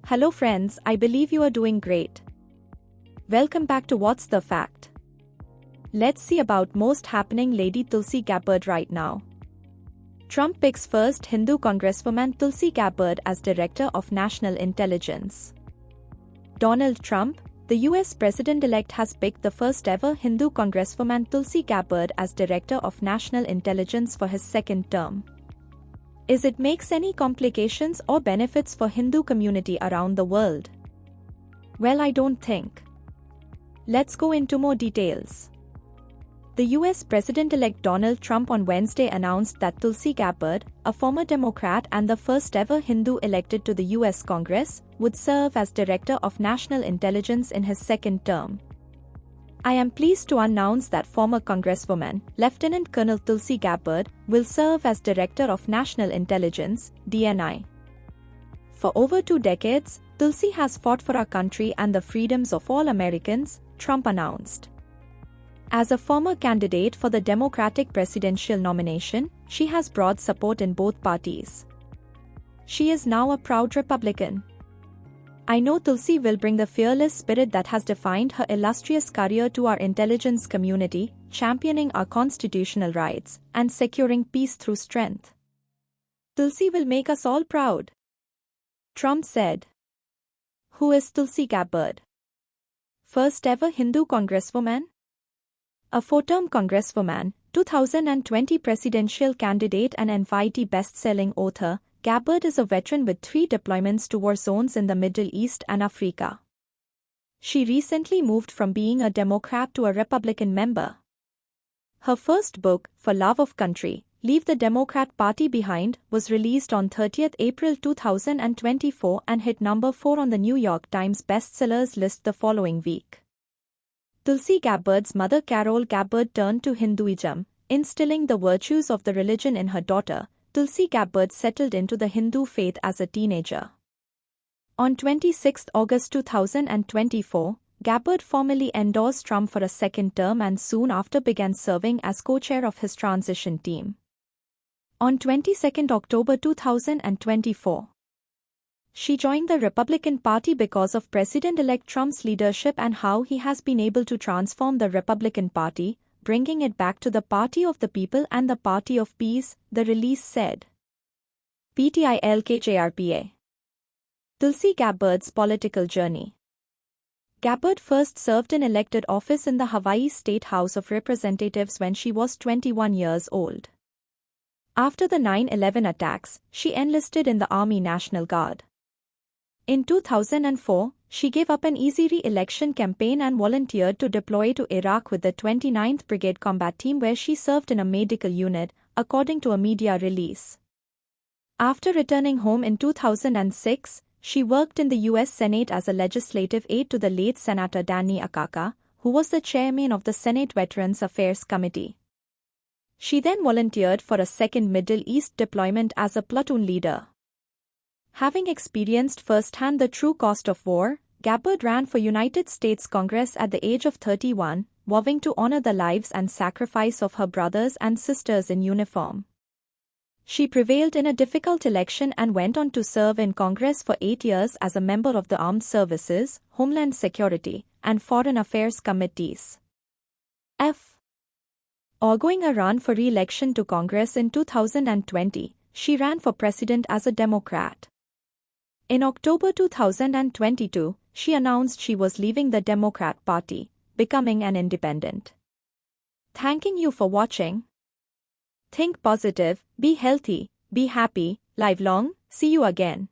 Hello friends, I believe you are doing great. Welcome back to What's the Fact. Let's see about most happening Lady Tulsi Gabbard right now. Trump picks first Hindu Congresswoman Tulsi Gabbard as Director of National Intelligence. Donald Trump, the US President-elect, has picked the first-ever Hindu Congresswoman Tulsi Gabbard as Director of National Intelligence for his second term. Is it makes any complications or benefits for Hindu community around the world? Well, I don't think. Let's go into more details. The US President-elect Donald Trump on Wednesday announced that Tulsi Gabbard, a former Democrat and the first-ever Hindu elected to the US Congress, would serve as Director of National Intelligence in his second term. I am pleased to announce that former Congresswoman, Lieutenant Colonel Tulsi Gabbard, will serve as Director of National Intelligence, DNI. For over 2 decades, Tulsi has fought for our country and the freedoms of all Americans, Trump announced. As a former candidate for the Democratic presidential nomination, she has broad support in both parties. She is now a proud Republican. I know Tulsi will bring the fearless spirit that has defined her illustrious career to our intelligence community, championing our constitutional rights and securing peace through strength. Tulsi will make us all proud, Trump said. Who is Tulsi Gabbard? First ever Hindu Congresswoman? A 4-term Congresswoman, 2020 presidential candidate and NYT best-selling author, Gabbard is a veteran with 3 deployments to war zones in the Middle East and Africa. She recently moved from being a Democrat to a Republican member. Her first book, For Love of Country, Leave the Democrat Party Behind, was released on 30th April 2024 and hit number 4 on the New York Times bestsellers list the following week. Tulsi Gabbard's mother Carol Gabbard turned to Hinduism, instilling the virtues of the religion in her daughter. Tulsi Gabbard settled into the Hindu faith as a teenager. On 26 August 2024, Gabbard formally endorsed Trump for a second term and soon after began serving as co-chair of his transition team. On 22 October 2024, she joined the Republican Party because of President-elect Trump's leadership and how he has been able to transform the Republican Party, bringing it back to the party of the people and the party of peace, the release said. PTILKJRPA. Tulsi Gabbard's political journey. Gabbard first served in elected office in the Hawaii State House of Representatives when she was 21 years old. After the 9/11 attacks, she enlisted in the Army National Guard. In 2004, she gave up an easy re-election campaign and volunteered to deploy to Iraq with the 29th Brigade Combat Team where she served in a medical unit, according to a media release. After returning home in 2006, she worked in the U.S. Senate as a legislative aide to the late Senator Danny Akaka, who was the chairman of the Senate Veterans Affairs Committee. She then volunteered for a second Middle East deployment as a platoon leader. Having experienced firsthand the true cost of war, Gabbard ran for United States Congress at the age of 31, vowing to honor the lives and sacrifice of her brothers and sisters in uniform. She prevailed in a difficult election and went on to serve in Congress for 8 years as a member of the Armed Services, Homeland Security, and Foreign Affairs Committees. Arguing a run for re-election to Congress in 2020, she ran for president as a Democrat. In October 2022, she announced she was leaving the Democrat Party, becoming an independent. Thanking you for watching. Think positive, be healthy, be happy, live long, see you again.